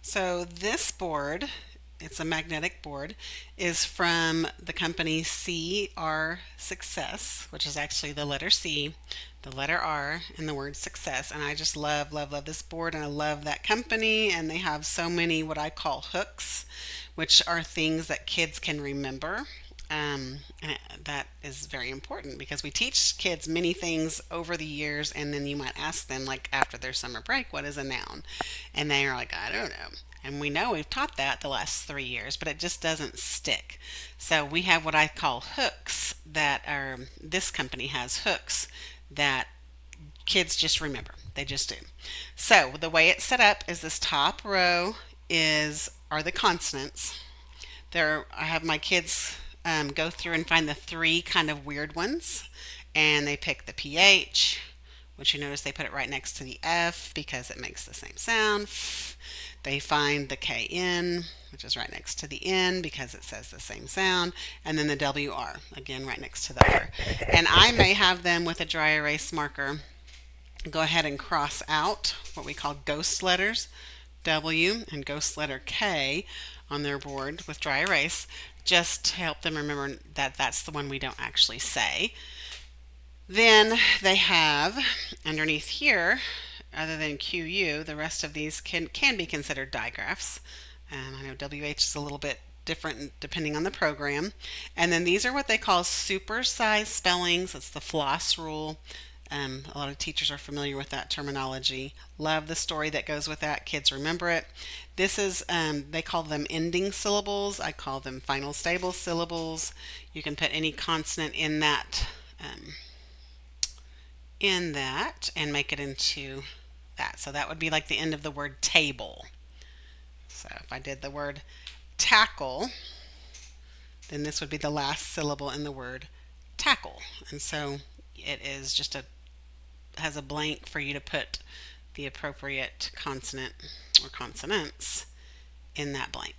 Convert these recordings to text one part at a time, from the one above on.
So this board, it's a magnetic board, is from the company CR Success, which is actually the letter C, the letter R, and the word success. And I just love, love, love this board, and I love that company. And they have so many what I call hooks, which are things that kids can remember. And that is very important because we teach kids many things over the years, and then you might ask them, like after their summer break, what is a noun? And they are like, I don't know. And we know we've taught that the last 3 years, but it just doesn't stick. So we have what I call hooks that are, this company has hooks that kids just remember. They just do. So the way it's set up is this top row is are the consonants. There, I have my kids go through and find the three kind of weird ones, and they pick the PH, which you notice they put it right next to the F because it makes the same sound. They find the KN, which is right next to the N because it says the same sound, and then the WR, again right next to the R. And I may have them with a dry erase marker go ahead and cross out what we call ghost letters, W and ghost letter K, on their board with dry erase, just to help them remember that that's the one we don't actually say. Then they have underneath here, other than QU, the rest of these can be considered digraphs. I know WH is a little bit different depending on the program. And then these are what they call supersized spellings. It's the floss rule. A lot of teachers are familiar with that terminology. Love the story that goes with that. Kids remember it. This is, they call them ending syllables. I call them final stable syllables. You can put any consonant in that and make it into that. So that would be like the end of the word table. So if I did the word tackle, then this would be the last syllable in the word tackle. And so it is just has a blank for you to put the appropriate consonant or consonants in that blank.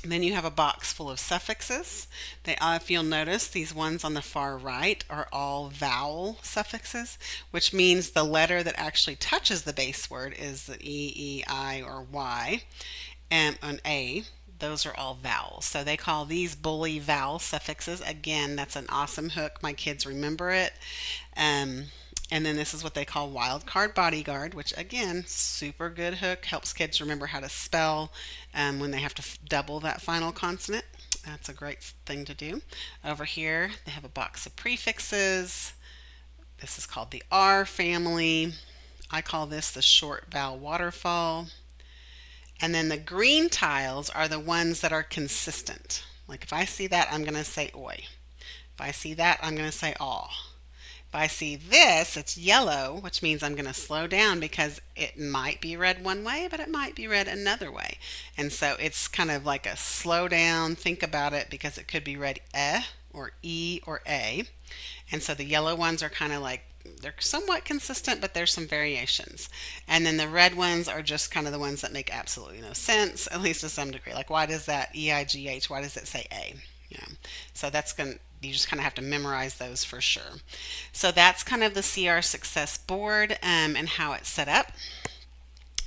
Then you have a box full of suffixes. If you'll notice, these ones on the far right are all vowel suffixes, which means the letter that actually touches the base word is the E, I, or Y, and an A. Those are all vowels. So they call these bully vowel suffixes. Again, that's an awesome hook. My kids remember it. And then this is what they call wild card bodyguard, which again, super good hook, helps kids remember how to spell when they have to double that final consonant. That's a great thing to do. Over here, they have a box of prefixes. This is called the R family. I call this the short vowel waterfall. And then the green tiles are the ones that are consistent. Like if I see that, I'm going to say oi. If I see that, I'm going to say aw. If I see this, it's yellow, which means I'm going to slow down because it might be read one way, but it might be read another way. And so it's kind of like a slow down, think about it, because it could be read or E or A. And so the yellow ones are kind of like, they're somewhat consistent, but there's some variations. And then the red ones are just kind of the ones that make absolutely no sense, at least to some degree. Like, why does that EIGH, why does it say A? You know, so that's going to, you just kind of have to memorize those for sure. So that's kind of the CR Success board and how it's set up.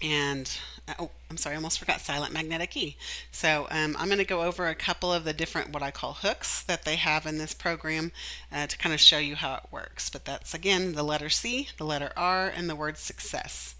And oh, I'm sorry, I almost forgot silent magnetic key. So I'm going to go over a couple of the different what I call hooks that they have in this program to kind of show you how it works. But that's again the letter C, the letter R, and the word success.